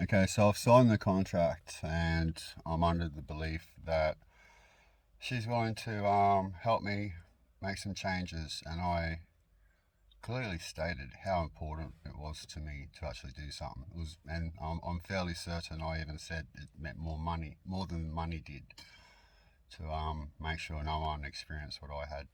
Okay, so I've signed the contract and I'm under the belief that she's willing to help me make some changes, and I clearly stated how important it was to me to actually do something. It was, and I'm fairly certain I even said it meant more money, more than money did, to make sure no one experienced what I had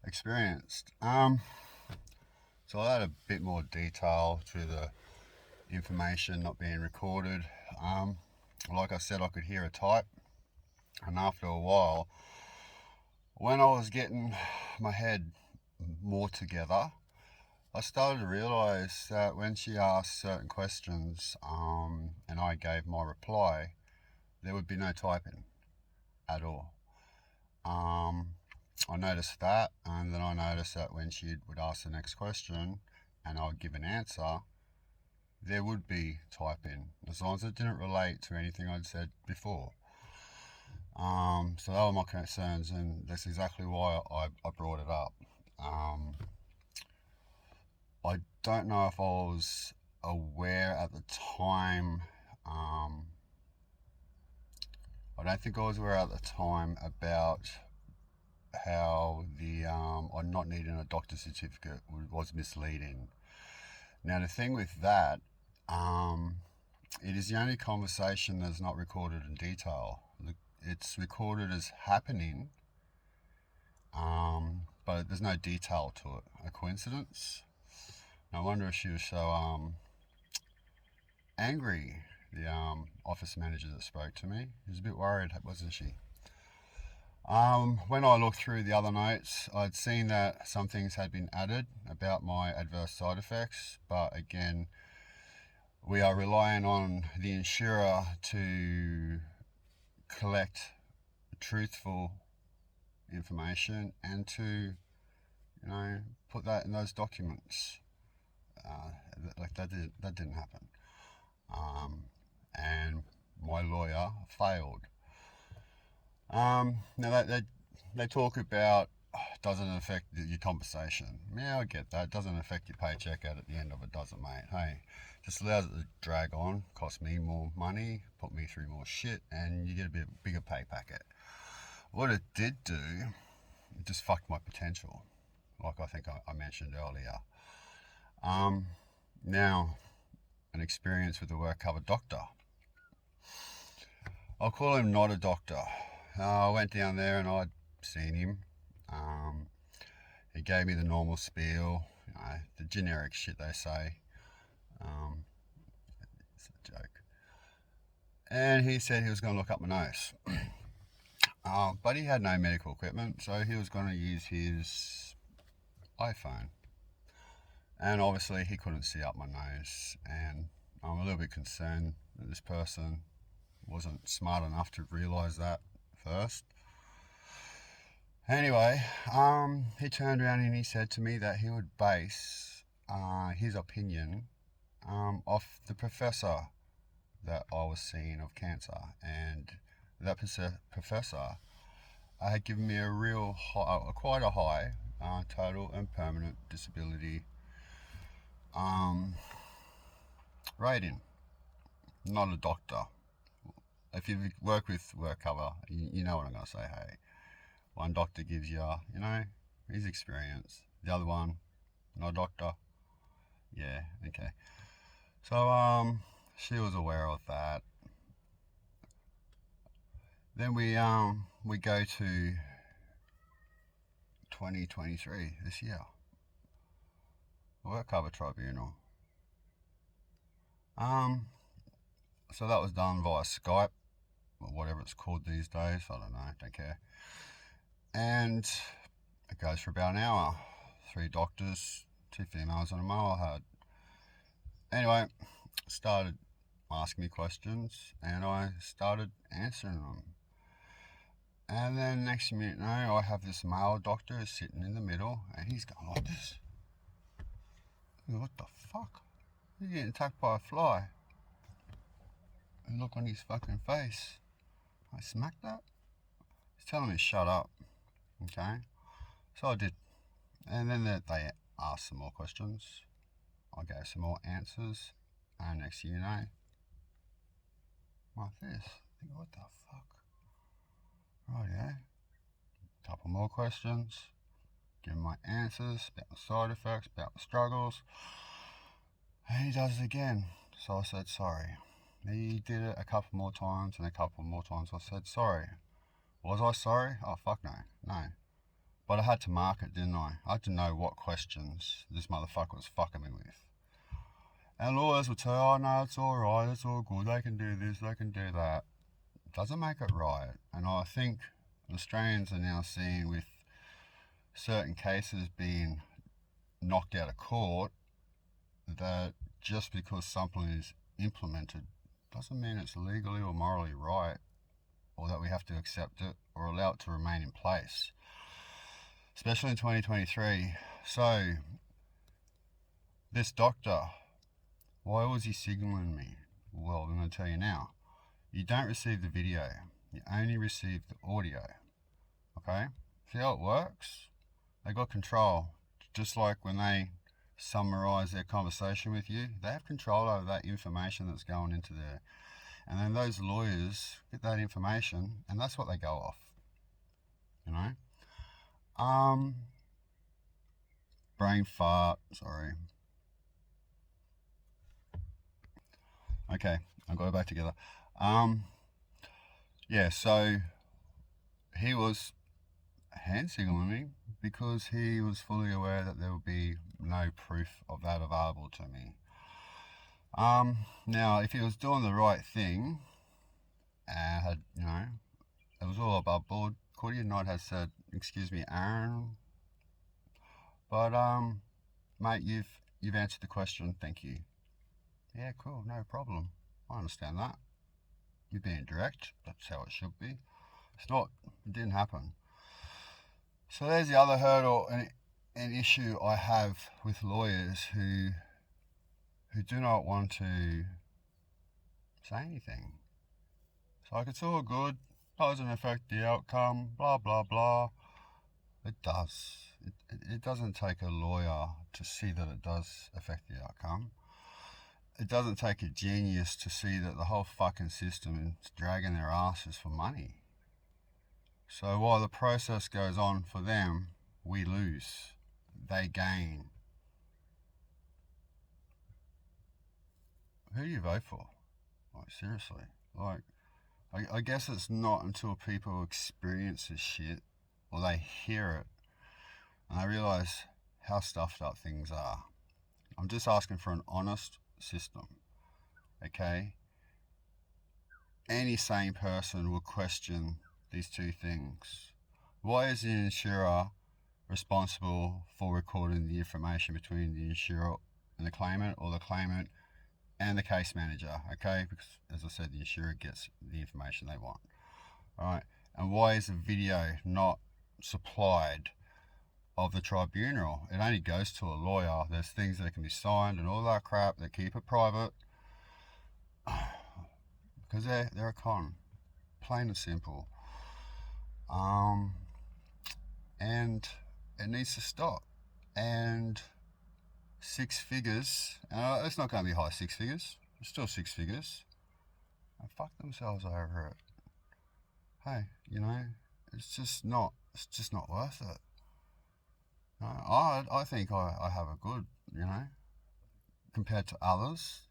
experienced. So I'll add a bit more detail to the information not being recorded. Um, like I said, I could hear a type, and after a while, when I was getting my head more together, I started to realize that when she asked certain questions, and I gave my reply, there would be no typing at all. Um, I noticed that, and then I noticed that when she would ask the next question and I would give an answer, there would be typing, as long as it didn't relate to anything I'd said before. So that were my concerns, and that's exactly why I brought it up. I don't know if I was aware at the time. I don't think I was aware at the time about how the I'm not needing a doctor's certificate was misleading. Now the thing with that, it is the only conversation that's not recorded in detail. It's recorded as happening, but there's no detail to it. A coincidence? I wonder if she was so angry. The office manager that spoke to me, she was a bit worried, wasn't she? When I looked through the other notes, I'd seen that some things had been added about my adverse side effects, but again, we are relying on the insurer to collect truthful information and to, put that in those documents. That didn't happen, and my lawyer failed. Now they talk about, doesn't affect your compensation. Yeah, I get that. Doesn't affect your paycheck at the end of it, doesn't, mate? Hey, just allows it to drag on, cost me more money, put me through more shit, and you get a bit bigger pay packet. What it did do, it just fucked my potential, like I think I mentioned earlier. Now, an experience with a work cover doctor. I'll call him not a doctor. I went down there and I'd seen him. Um, he gave me the normal spiel, the generic shit they say. Um, it's a joke. And he said he was going to look up my nose. But he had no medical equipment, so he was going to use his iPhone. And obviously, he couldn't see up my nose. And I'm a little bit concerned that this person wasn't smart enough to realise that first. Anyway, he turned around and he said to me that he would base his opinion off the professor that I was seeing of cancer, and that professor had given me a real high, quite a high total and permanent disability rating. Not a doctor. If you work with work cover, you know what I'm going to say. Hey, one doctor gives you, his experience. The other one, not a doctor. Yeah, okay. So she was aware of that. Then we go to 2023 this year. Work cover tribunal. So that was done via Skype, or whatever it's called these days. I don't know, don't care. And it goes for about an hour. 3 doctors, 2 females, and a male I had. Anyway, started asking me questions, and I started answering them. And then next minute, I have this male doctor sitting in the middle, and he's going like this. What the fuck? He's getting attacked by a fly. And look on his fucking face. I smacked that. He's telling me to shut up. Okay? So I did. And then they asked some more questions. I gave some more answers. And next thing you know, like this. Think, what the fuck? Right, yeah. Couple more questions. Give him my answers about the side effects, about the struggles. And he does it again. So I said sorry. He did it a couple more times, and a couple more times I said sorry. Was I sorry? Oh, fuck no. No. But I had to mark it, didn't I? I had to know what questions this motherfucker was fucking me with. And lawyers would say, oh no, it's alright, it's all good, they can do this, they can do that. Doesn't make it right. And I think Australians are now seeing, with certain cases being knocked out of court, that just because something is implemented doesn't mean it's legally or morally right, or that we have to accept it or allow it to remain in place, especially in 2023. So this doctor, why was he signaling me? Well, I'm going to tell you now. You don't receive the video, you only receive the audio. Okay? See how it works? They got control. Just like when they summarize their conversation with you, they have control over that information that's going into there. And then those lawyers get that information, and that's what they go off. You know? Brain fart, sorry. Okay, I'll go back together. Yeah, so he was hand signaling me because he was fully aware that there would be no proof of that available to me. Now, if he was doing the right thing and had, it was all above board, could he not have said, excuse me, Aaron? But, mate, you've answered the question, thank you. Yeah, cool, no problem. I understand that. You're being direct, that's how it should be. It didn't happen. So there's the other hurdle and issue I have with lawyers who do not want to say anything. It's like, it's all good, doesn't affect the outcome, blah, blah, blah. It does. It doesn't take a lawyer to see that it does affect the outcome. It doesn't take a genius to see that the whole fucking system is dragging their asses for money. So while the process goes on for them, we lose. They gain. Who do you vote for? Like, seriously. Like, I guess it's not until people experience this shit, or they hear it, and they realise how stuffed up things are. I'm just asking for an honest system, okay? Any sane person will question these two things. Why is the insurer responsible for recording the information between the insurer and the claimant, or the claimant and the case manager? Okay, because as I said, the insurer gets the information they want. All right, and why is the video not supplied of the tribunal? It only goes to a lawyer. There's things that can be signed and all that crap. They keep it private because they're a con, plain and simple. And it needs to stop. And 6 figures, it's not going to be high 6 figures, it's still 6 figures, and fuck themselves over it. Hey, it's just not worth it. I think I have a good, compared to others.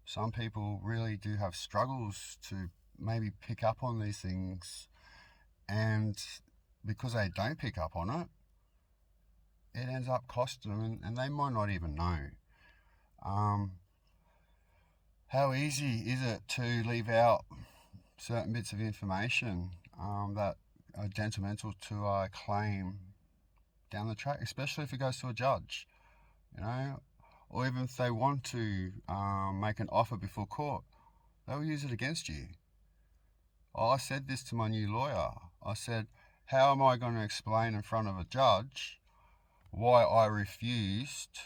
Some people really do have struggles to maybe pick up on these things, and because they don't pick up on it, it ends up costing them, and they might not even know. How easy is it to leave out certain bits of information that are detrimental to a claim down the track, especially if it goes to a judge, or even if they want to make an offer before court, they'll use it against you. I said this to my new lawyer. I said, how am I going to explain in front of a judge why I refused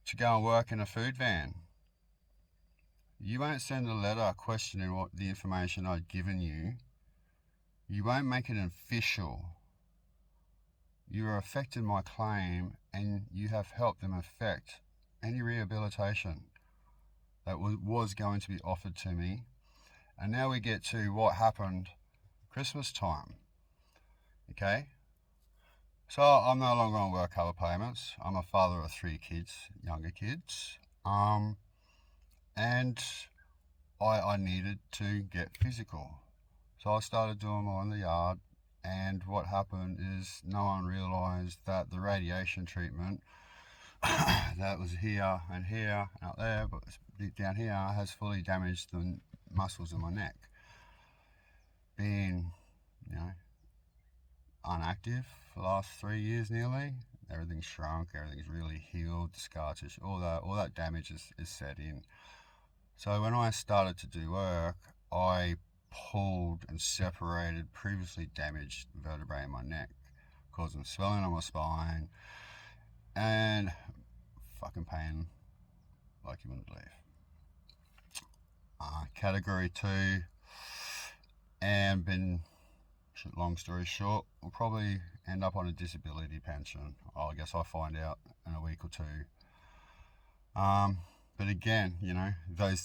to go and work in a food van? You won't send a letter questioning what the information I'd given you. You won't make it official. You are affecting my claim, and you have helped them affect any rehabilitation. that was going to be offered to me. And now we get to what happened Christmas time. Okay? So I'm no longer on work cover payments. I'm a father of 3 kids, younger kids. And I needed to get physical. So I started doing more in the yard, and what happened is no one realised that the radiation treatment that was here and out there, but down here, has fully damaged the muscles in my neck. Being, inactive for the last 3 years nearly, everything's shrunk, everything's really healed, the scar tissue, all that damage is set in. So when I started to do work, I pulled and separated previously damaged vertebrae in my neck, causing swelling on my spine and fucking pain like you wouldn't believe. Category 2, and long story short, will probably end up on a disability pension. I guess I'll find out in a week or two. But again, those